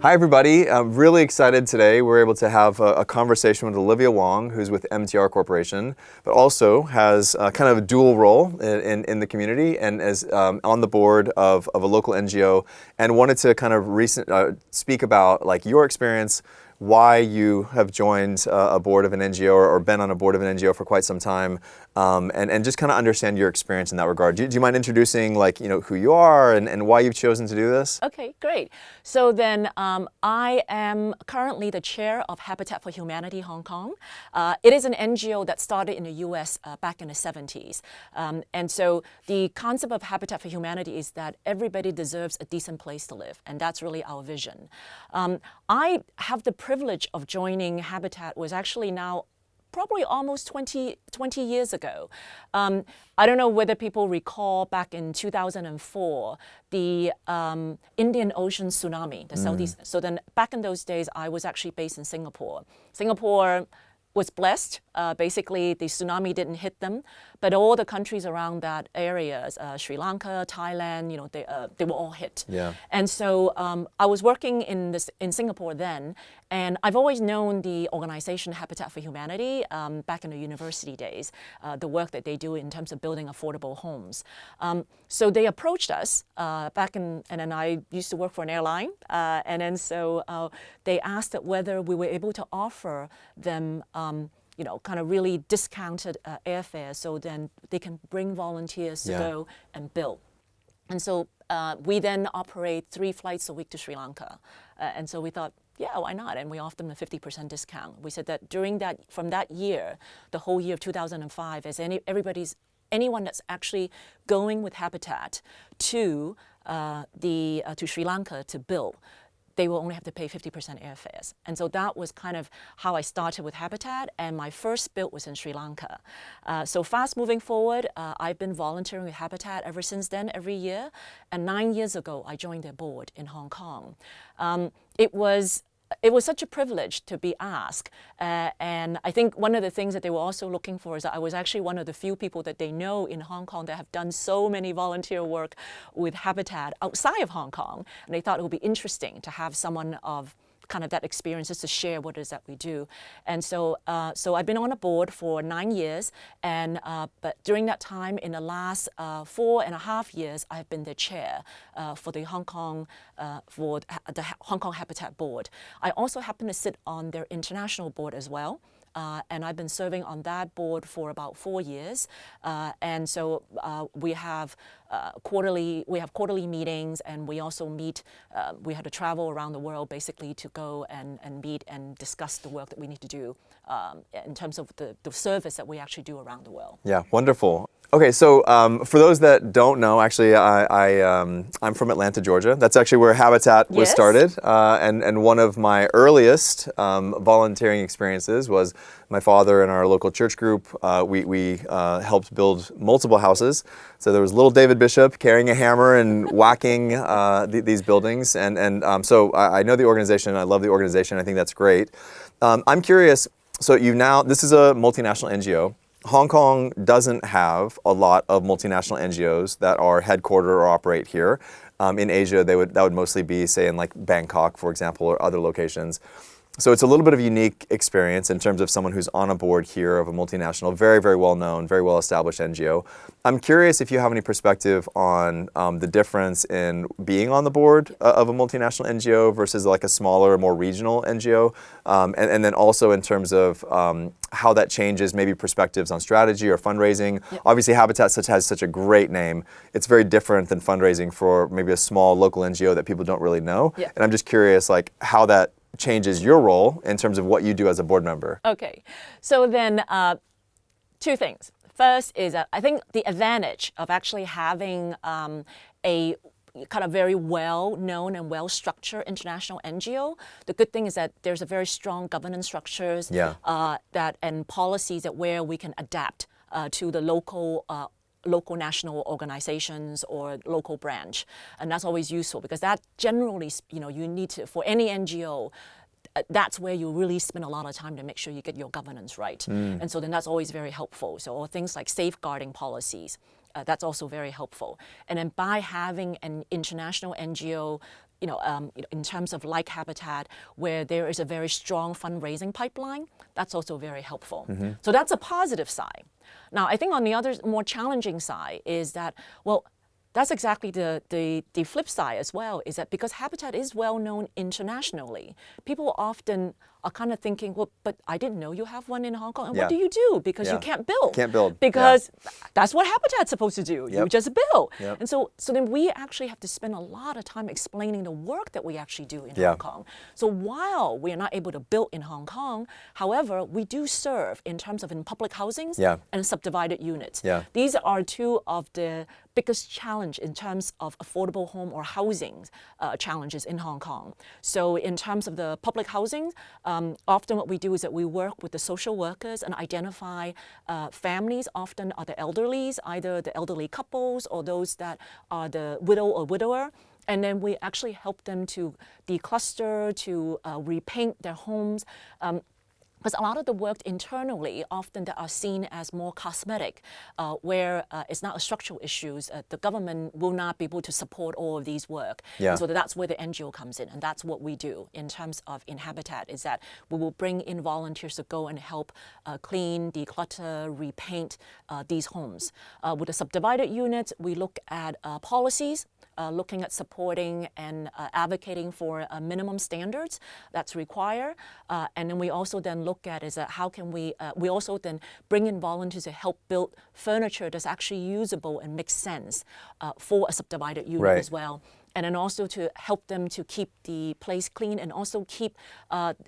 Hi everybody, I'm really excited today. We're able to have a conversation with Olivia Wong, who's with MTR Corporation, but also has kind of a dual role in the community and is on the board of a local NGO, and wanted to kind of speak about like your experience, why you have joined a board of an NGO or been on a board of an NGO for quite some time, and just kind of understand your experience in that regard. Do you mind introducing who you are and why you've chosen to do this? Okay, great. So then I am currently the chair of Habitat for Humanity Hong Kong. It is an NGO that started in the US back in the 70s. And so the concept of Habitat for Humanity is that everybody deserves a decent place to live. And that's really our vision. I have the privilege of joining Habitat was actually now probably almost 20 years ago. I don't know whether people recall back in 2004, the Indian Ocean tsunami, the Southeast. So then back in those days, I was actually based in Singapore. Singapore was blessed. Basically, the tsunami didn't hit them, but all the countries around that area, Sri Lanka, Thailand, they were all hit. Yeah. And so I was working in Singapore then, and I've always known the organization Habitat for Humanity back in the university days, the work that they do in terms of building affordable homes. So they approached us back in, and then I used to work for an airline, and then so they asked whether we were able to offer them kind of really discounted airfare, so then they can bring volunteers to go and build. And so we then operate 3 flights a week to Sri Lanka. And so we thought, yeah, why not? And we offered them a 50% discount. We said that from that year, the whole year of 2005, as anyone that's actually going with Habitat to Sri Lanka to build, they will only have to pay 50% airfares. And so that was kind of how I started with Habitat, and my first build was in Sri Lanka. So fast moving forward, I've been volunteering with Habitat ever since then, every year. And 9 years ago, I joined their board in Hong Kong. It was such a privilege to be asked. And I think one of the things that they were also looking for is that I was actually one of the few people that they know in Hong Kong that have done so many volunteer work with Habitat outside of Hong Kong. And they thought it would be interesting to have someone of kind of that experience just to share what it is that we do. And so I've been on a board for 9 years, and but during that time, in the last 4.5 years, I've been the chair for the Hong Kong Habitat board. I also happen to sit on their international board as well. And I've been serving on that board for about 4 years. And so we have quarterly meetings, and we also meet, we had to travel around the world basically to go and meet and discuss the work that we need to do in terms of the service that we actually do around the world. Yeah, wonderful. Okay, so for those that don't know, actually, I'm from Atlanta, Georgia. That's actually where Habitat was started. And one of my earliest volunteering experiences was my father and our local church group. We helped build multiple houses. So there was little David Bishop carrying a hammer and whacking these buildings. And so I know the organization. I love the organization. I think that's great. I'm curious. So this is a multinational NGO. Hong Kong doesn't have a lot of multinational NGOs that are headquartered or operate here. In Asia, that would mostly be, say, in like Bangkok, for example, or other locations. So it's a little bit of a unique experience in terms of someone who's on a board here of a multinational, very, very well-known, very well-established NGO. I'm curious if you have any perspective on the difference in being on the board of a multinational NGO versus like a smaller, more regional NGO, and then also in terms of how that changes maybe perspectives on strategy or fundraising. Yep. Obviously, Habitat has such a great name. It's very different than fundraising for maybe a small local NGO that people don't really know. Yep. And I'm just curious, like, how that changes your role in terms of what you do as a board member. Okay, so then 2 things. First is I think the advantage of actually having a kind of very well-known and well-structured international NGO. The good thing is that there's a very strong governance structures and policies that where we can adapt to the local national organizations or local branch. And that's always useful because that generally, you need to, for any NGO, that's where you really spend a lot of time to make sure you get your governance right. And so then that's always very helpful. So all things like safeguarding policies, that's also very helpful. And then by having an international NGO, in terms of like Habitat, where there is a very strong fundraising pipeline, that's also very helpful. So that's a positive side. Now, I think on the other more challenging side is that, well, that's exactly the flip side as well, is that because Habitat is well known internationally, people often are kind of thinking, well, but I didn't know you have one in Hong Kong. And what do you do? Because you can't build. Can't build. Because that's what Habitat's supposed to do. You just build. Yep. And so then we actually have to spend a lot of time explaining the work that we actually do in Hong Kong. So while we are not able to build in Hong Kong, however, we do serve in terms of in public housings and subdivided units. These are two of the biggest challenge in terms of affordable home or housing challenges in Hong Kong. So in terms of the public housing, often what we do is that we work with the social workers and identify families, often are the elderlies, either the elderly couples or those that are the widow or widower. And then we actually help them to decluster, to repaint their homes. Because a lot of the work internally often that are seen as more cosmetic, where it's not a structural issues. The government will not be able to support all of these work. And so that's where the NGO comes in, and that's what we do in terms of in Habitat, is that we will bring in volunteers to go and help clean, declutter, repaint these homes. With the subdivided units, we look at policies, looking at supporting and advocating for minimum standards that's required. And then we also then look at is that how can we also then bring in volunteers to help build furniture that's actually usable and makes sense for a subdivided unit as well. And then also to help them to keep the place clean and also keep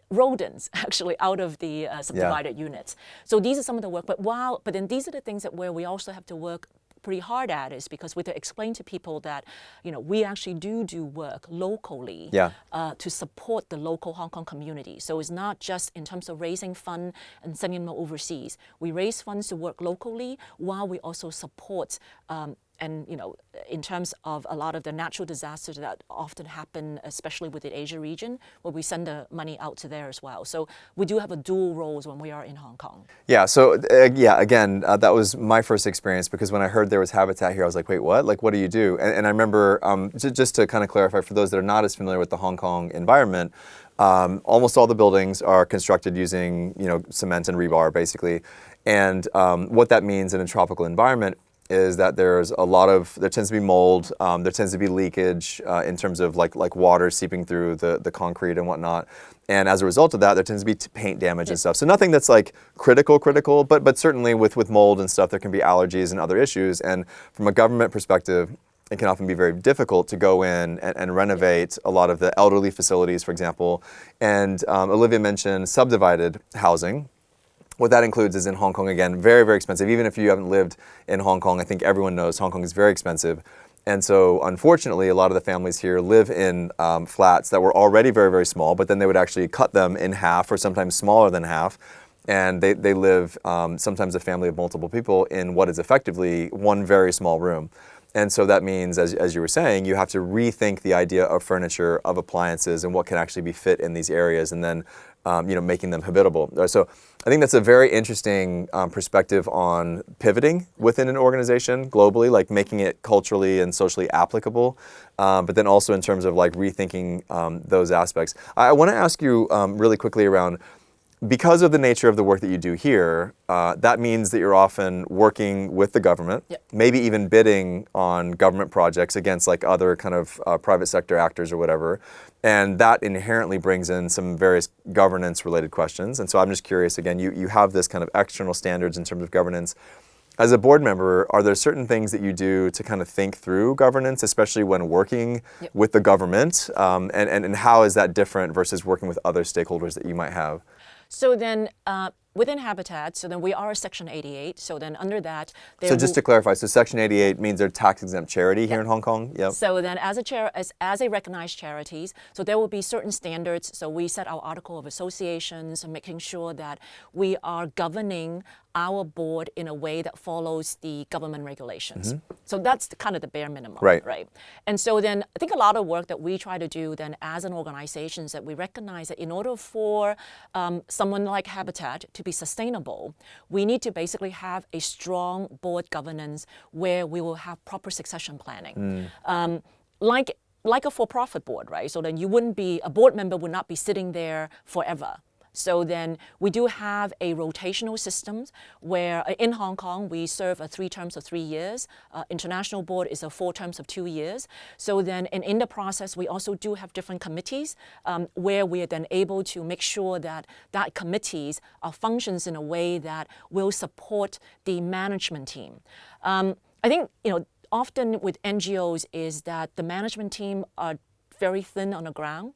rodents actually out of the subdivided units. So these are some of the work. But then these are the things that where we also have to work pretty hard at, is because we have to explain to people that, we actually do work locally to support the local Hong Kong community. So it's not just in terms of raising funds and sending them overseas. We raise funds to work locally while we also support and in terms of a lot of the natural disasters that often happen, especially within the Asia region, where we send the money out to there as well. So we do have a dual roles when we are in Hong Kong. Yeah, so again, that was my first experience, because when I heard there was Habitat here, I was like, wait, what? Like, what do you do? And I remember, just to kind of clarify for those that are not as familiar with the Hong Kong environment, almost all the buildings are constructed using, cement and rebar, basically. And what that means in a tropical environment is that there tends to be mold, there tends to be leakage in terms of like water seeping through the concrete and whatnot. And as a result of that, there tends to be paint damage and stuff. So nothing that's like critical, but certainly with mold and stuff, there can be allergies and other issues. And from a government perspective, it can often be very difficult to go in and renovate a lot of the elderly facilities, for example. And Olivia mentioned subdivided housing. What that includes is in Hong Kong, again, very, very expensive. Even if you haven't lived in Hong Kong, I think everyone knows Hong Kong is very expensive. And so, unfortunately, a lot of the families here live in flats that were already very, very small, but then they would actually cut them in half or sometimes smaller than half. And they live, sometimes a family of multiple people, in what is effectively one very small room. And so that means, as you were saying, you have to rethink the idea of furniture, of appliances, and what can actually be fit in these areas, and then making them habitable. So I think that's a very interesting perspective on pivoting within an organization globally, like making it culturally and socially applicable, but then also in terms of like rethinking those aspects. I want to ask you really quickly around, because of the nature of the work that you do here, that means that you're often working with the government, maybe even bidding on government projects against like other kind of private sector actors or whatever. And that inherently brings in some various governance related questions. And so I'm just curious, again, you have this kind of external standards in terms of governance. As a board member, are there certain things that you do to kind of think through governance, especially when working with the government? And how is that different versus working with other stakeholders that you might have? So then within Habitat, so then we are a Section 88. So then under that, so just to clarify, so Section 88 means they're tax-exempt charity here in Hong Kong? Yep. So then as a recognized charities, so there will be certain standards. So we set our article of associations and making sure that we are governing our board in a way that follows the government regulations. So that's kind of the bare minimum, right? And so then I think a lot of work that we try to do then as an organization is that we recognize that in order for someone like Habitat to be sustainable, we need to basically have a strong board governance where we will have proper succession planning. like a for-profit board, right? So then a board member would not be sitting there forever. So then we do have a rotational system where in Hong Kong we serve 3 terms of 3 years. International board is 4 terms of 2 years. So then in the process we also do have different committees where we are then able to make sure that committees functions in a way that will support the management team. I think often with NGOs is that the management team are very thin on the ground.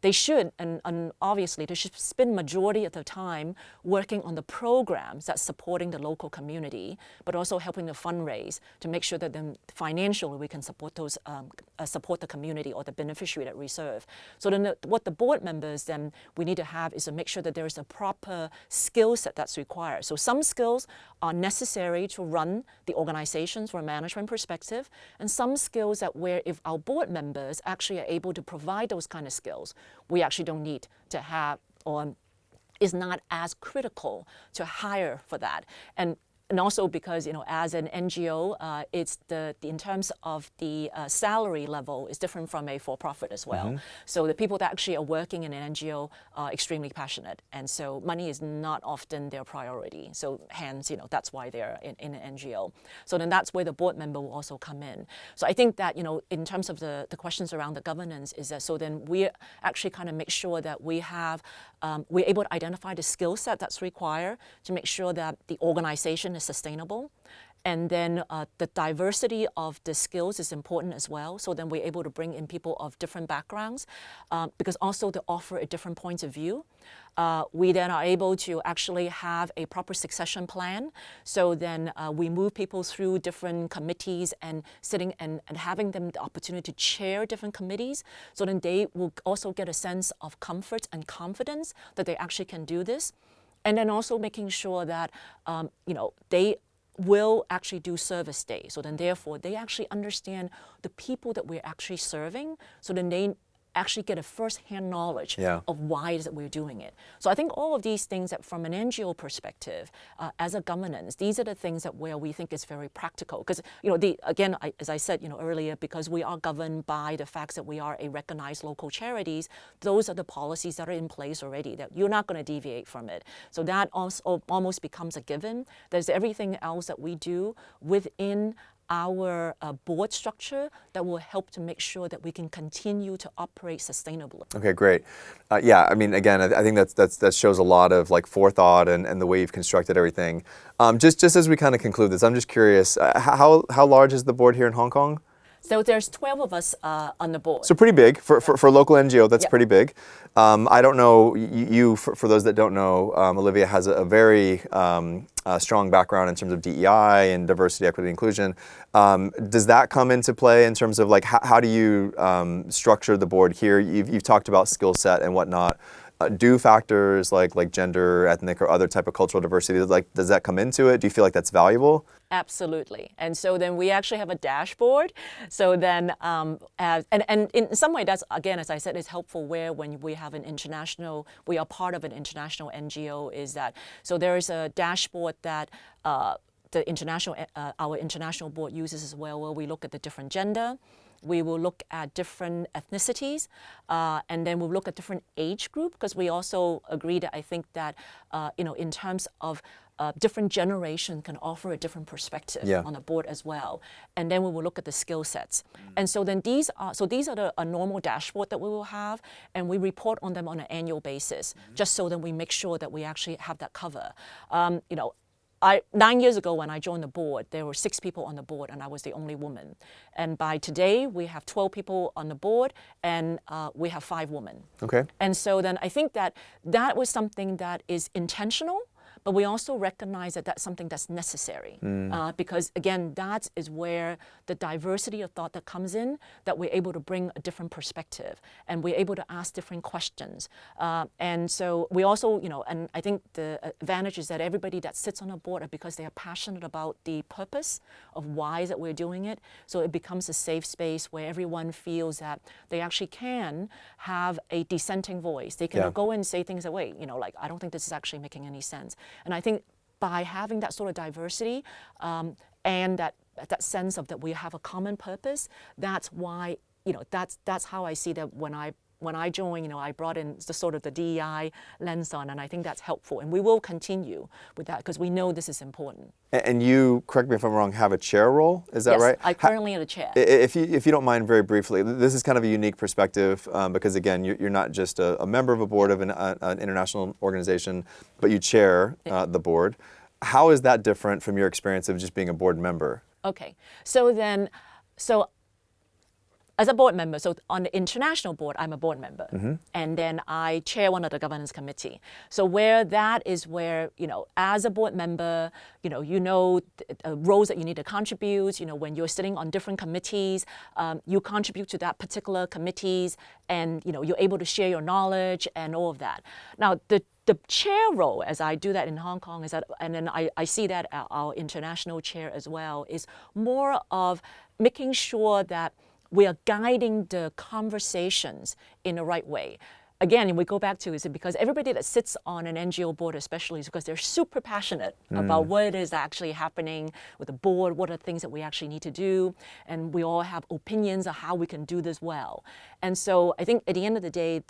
They should, and obviously they should spend majority of the time working on the programs that's supporting the local community, but also helping to fundraise to make sure that then financially we can support those, support the community or the beneficiary that we serve. So then what the board members then we need to have is to make sure that there is a proper skill set that's required. So some skills are necessary to run the organizations from a management perspective, and some skills that where if our board members actually are able to provide those kind of skills, we actually don't need to have, or is not as critical to hire for that. And also because as an NGO, it's in terms of the salary level is different from a for-profit as well. So the people that actually are working in an NGO are extremely passionate, and so money is not often their priority. So hence, that's why they're in an NGO. So then that's where the board member will also come in. So I think that in terms of the questions around the governance is that so then we actually kind of make sure that we have we're able to identify the skill set that's required to make sure that the organization is sustainable. And then the diversity of the skills is important as well. So then we're able to bring in people of different backgrounds because also to offer a different point of view. We then are able to actually have a proper succession plan. So then we move people through different committees and sitting and having them the opportunity to chair different committees. So then they will also get a sense of comfort and confidence that they actually can do this. And then also making sure that, they will actually do service day. So then therefore they actually understand the people that we're actually serving. So then they actually get a first-hand knowledge of why it is that we're doing it. So I think all of these things that from an NGO perspective, as a governance, these are the things that where we think is very practical. Because, as I said, earlier, because we are governed by the facts that we are a recognized local charities, those are the policies that are in place already, that you're not going to deviate from it. So that also almost becomes a given. There's everything else that we do within our board structure that will help to make sure that we can continue to operate sustainably. Okay, great. I mean, again, I think that shows a lot of forethought and the way you've constructed everything. Just as we kind of conclude this, I'm just curious, how large is the board here in Hong Kong? So there's 12 of us on the board. So pretty big for a local NGO. That's pretty big. I don't know for those that don't know, Olivia has a very strong background in terms of DEI and diversity, equity, inclusion. Does that come into play in terms of how do you structure the board here? You've talked about skill set and whatnot. Do factors like gender, ethnic, or other type of cultural diversity, does that come into it? Do you feel like that's valuable? Absolutely. And so then we actually have a dashboard. So then, and in some way that's, again, as I said, is helpful where when we have we are part of an international NGO is that, so there is a dashboard that our international board uses as well, where we look at the different gender. We will look at different ethnicities, and then we'll look at different age group, because we also agree that I think that, in terms of different generation can offer a different perspective on the board as well. And then we will look at the skill sets. And so then these are a normal dashboard that we will have, and we report on them on an annual basis, just so that we make sure that we actually have that cover. 9 years ago when I joined the board, there were 6 people on the board and I was the only woman. And by today, we have 12 people on the board and we have 5 women. Okay. And so then I think that was something that is intentional, but we also recognize that that's something that's necessary. Because again, that is where the diversity of thought that comes in, that we're able to bring a different perspective and we're able to ask different questions. And so we also, and I think the advantage is that everybody that sits on a board are because they are passionate about the purpose of why that we're doing it. So it becomes a safe space where everyone feels that they actually can have a dissenting voice. They can go and say things that, wait, I don't think this is actually making any sense. And I think by having that sort of diversity and that that sense of that we have a common purpose. That's why, that's how I see that when I joined, I brought in the sort of the DEI lens on, and I think that's helpful. And we will continue with that because we know this is important. And you, correct me if I'm wrong, have a chair role, is that yes, right? I currently am a chair. If you don't mind very briefly, this is kind of a unique perspective because again, you're not just a member of a board of an international organization, but you chair the board. How is that different from your experience of just being a board member? Okay, so as a board member, so on the international board, I'm a board member. And then I chair one of the governance committee. So where that is where, as a board member, roles that you need to contribute, when you're sitting on different committees, you contribute to that particular committees and, you're able to share your knowledge and all of that. Now, the chair role, as I do that in Hong Kong, is that, and then I see that our international chair as well, is more of making sure that we are guiding the conversations in the right way. Again, we go back to, is it because everybody that sits on an NGO board especially is because they're super passionate about what is actually happening with the board, what are the things that we actually need to do, and we all have opinions of how we can do this well. And so I think at the end of the day,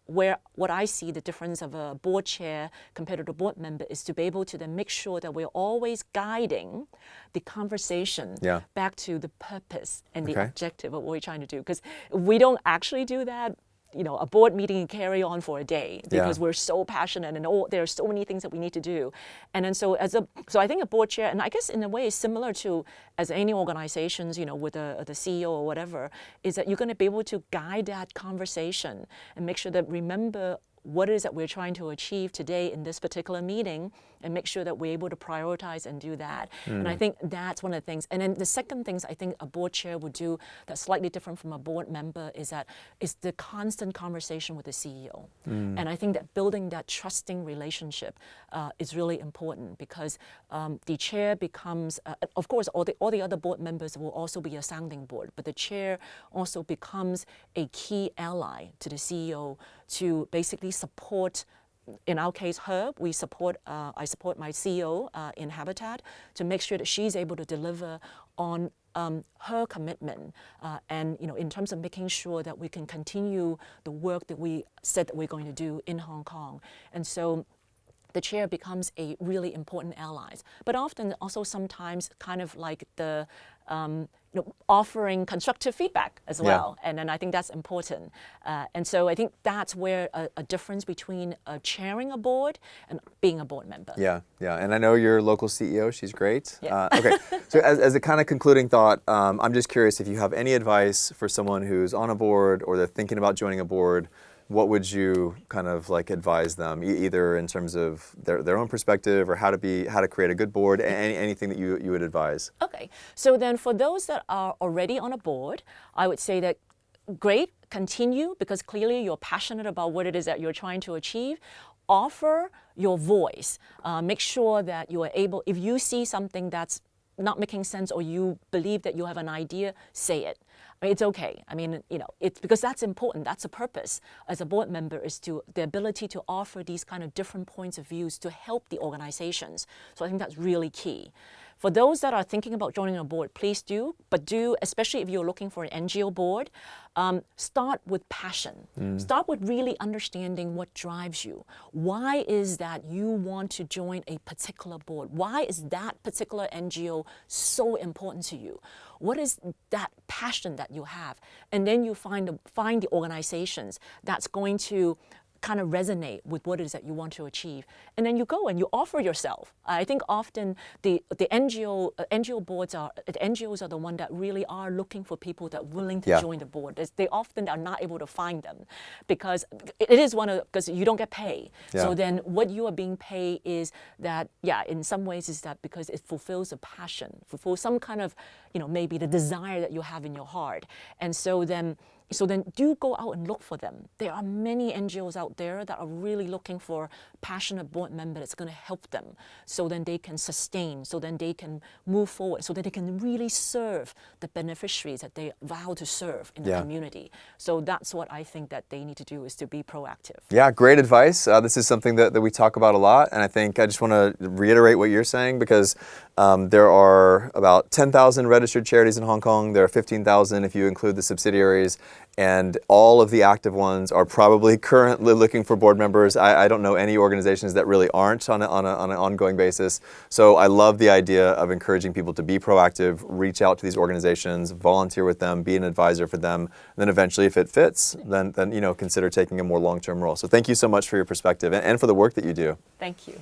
what I see the difference of a board chair compared to the board member is to be able to then make sure that we're always guiding the conversation back to the purpose and the objective of what we're trying to do. Because if we don't actually do that, a board meeting can carry on for a day because we're so passionate and there are so many things that we need to do. And then so I think a board chair, and I guess in a way is similar to as any organizations, with the CEO or whatever, is that you're going to be able to guide that conversation and make sure that remember what it is that we're trying to achieve today in this particular meeting and make sure that we're able to prioritize and do that. And I think that's one of the things. And then the second things I think a board chair would do that's slightly different from a board member is the constant conversation with the CEO. And I think that building that trusting relationship is really important because the chair becomes, of course, all the other board members will also be a sounding board, but the chair also becomes a key ally to the CEO to basically support, in our case, her. I support my CEO in Habitat to make sure that she's able to deliver on her commitment and in terms of making sure that we can continue the work that we said that we're going to do in Hong Kong. And so the chair becomes a really important ally, but often also sometimes kind of like the offering constructive feedback as well. And then I think that's important. And so I think that's where a difference between chairing a board and being a board member. Yeah. And I know your local CEO, she's great. Okay, so as a kind of concluding thought, I'm just curious if you have any advice for someone who's on a board or they're thinking about joining a board. What would you kind of like advise them, either in terms of their own perspective or how to create a good board, anything that you would advise? Okay, so then for those that are already on a board, I would say that great, continue because clearly you're passionate about what it is that you're trying to achieve. Offer your voice. Make sure that you are able, if you see something that's not making sense or you believe that you have an idea, say it. It's okay. I mean, it's because that's important. That's a purpose as a board member is the ability to offer these kind of different points of views to help the organizations. So I think that's really key. For those that are thinking about joining a board, please do, but do, especially if you're looking for an NGO board, start with passion. Start with really understanding what drives you. Why is that you want to join a particular board? Why is that particular NGO so important to you? What is that passion that you have? And then you find the organizations that's going to kind of resonate with what it is that you want to achieve. And then you go and you offer yourself. I think often the NGO boards the NGOs are the one that really are looking for people that are willing to join the board. They often are not able to find them because it is because you don't get paid. So then what you are being paid is that, in some ways is that because it fulfills a passion, fulfills some kind of, maybe the desire that you have in your heart. And so then, So then do go out and look for them. There are many NGOs out there that are really looking for passionate board member that's going to help them, so then they can sustain, so then they can move forward, so that they can really serve the beneficiaries that they vow to serve in the community. So that's what I think that they need to do, is to be proactive. Yeah, great advice. This is something that we talk about a lot, and I think I just want to reiterate what you're saying, because there are about 10,000 registered charities in Hong Kong. There are 15,000 if you include the subsidiaries, and all of the active ones are probably currently looking for board members. I don't know any organizations that really aren't on an ongoing basis. So I love the idea of encouraging people to be proactive, reach out to these organizations, volunteer with them, be an advisor for them, and then eventually, if it fits, then consider taking a more long-term role. So thank you so much for your perspective and for the work that you do. Thank you.